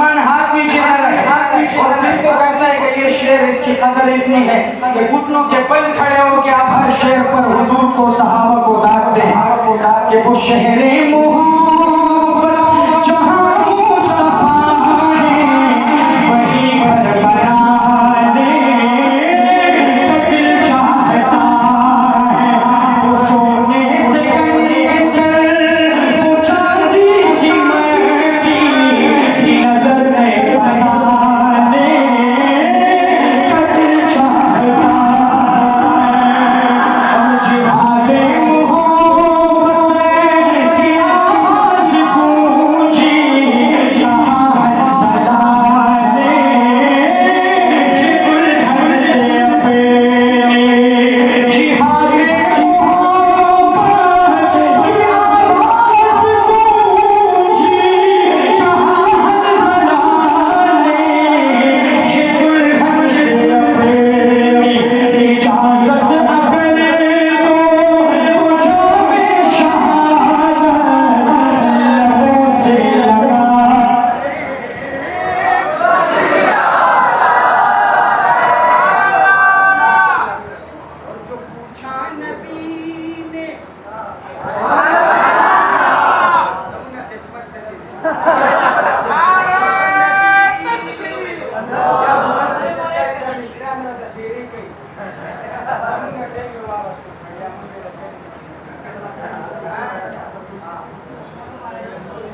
मुसलमान हाथ नीचे न रखे और दिल तो कहता है कि ये शेर इसकी कदर इतनी है कि घुटनों के बल खड़े हो के आप हर शेर पर हुजूर को सहाबा को दाद दें कि वो शहरे मोहब्बत जहां मुस्तफा है वही घर बनाने का दिल चाहता है। वो सोने से कसकर वो चांदी सी मस्ती नजर में बसाने का दिल चाहता है। और जिहादे मोहब्बत की आवाज़ गूंजी जहां ज़लाले ये गुलहर से अपने जिहादे मोहब्बत की आवाज़ गूंजी जहां ज़लाले ये गुलहर से अपनी इजाज़त अगर दो तो जामे शहादत लबों से लगा। जो पूछा नबी ने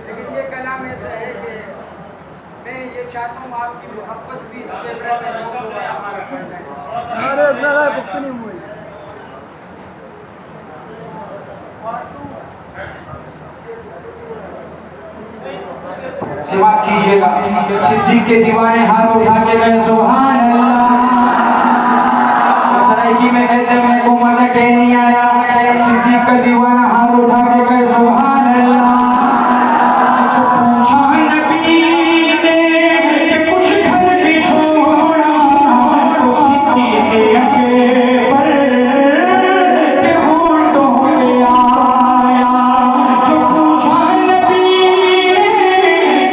लेकिन ये कलाम ऐसा है कि मैं ये चाहता हूँ आपकी मोहब्बत भी इस कैमरे में अरे मेरा भुगत नहीं हुई सिवा कीजिएगा सिद्दीक के दीवाने हाथ उठा के गए सुभान अल्लाह। सराइकी में कहते हैं मेरे को मजा कहीं नहीं आया, सिद्दीक का दीवाना हाथ उठा के गए सुभान अल्लाह। जो पूछा नबी ने कि कुछ घर भी छोड़ा तो सिद्दीक के पर के होठों पे आया। जो पूछा नबी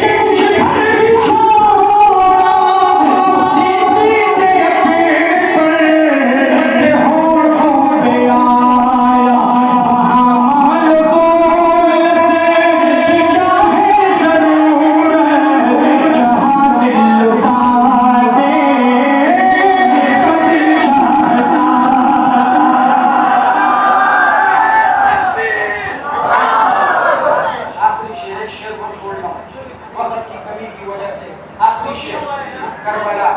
कि कुछ घर भी छोड़ा तो सिद्दीक के पर के होठों पे आया। वहाँ माल बोलते कि क्या है ज़रूरत जहाँ दिल लुटा दे का दिल चाहता। आखिरी शेर, एक शेर को छोड़ रहा हूँ वक्त की कमी की वजह से। आखिरी शेर करबला।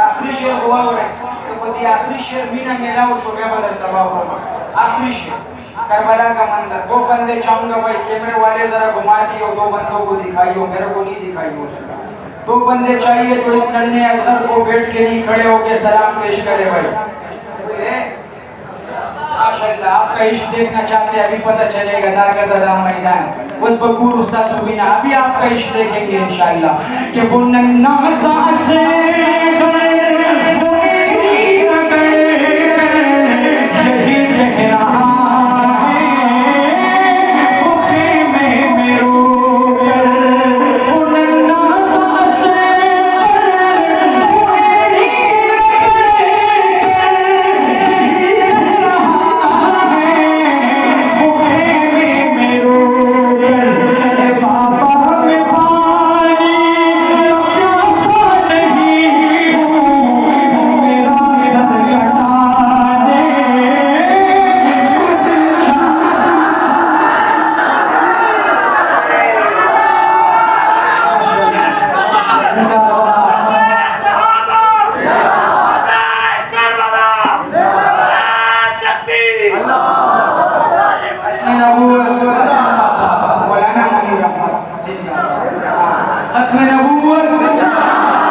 आखिरी शेर हुआ है तो पति आखिरी शेर भी ना मिला वो शोभा बदल दबाव होगा। आखिरी शेर करबला का मंजर। दो बंदे चाहूंगा भाई कैमरे वाले जरा घुमा दियो, दो बंदों को दिखाइयो, मेरे को नहीं दिखाइयो। दो बंदे चाहिए जो इस नन्हे असगर को बैठ के नहीं खड़े होके सलाम पेश करे भाई। माशाअल्लाह आपका इश्क देखना चाहते हैं, अभी पता चलेगा दागा ज़रा मैदान बस बकूर उस्ताद सुबीना अभी आपका इश्क देखेंगे इंशाअल्लाह कि वो नन्हा सा से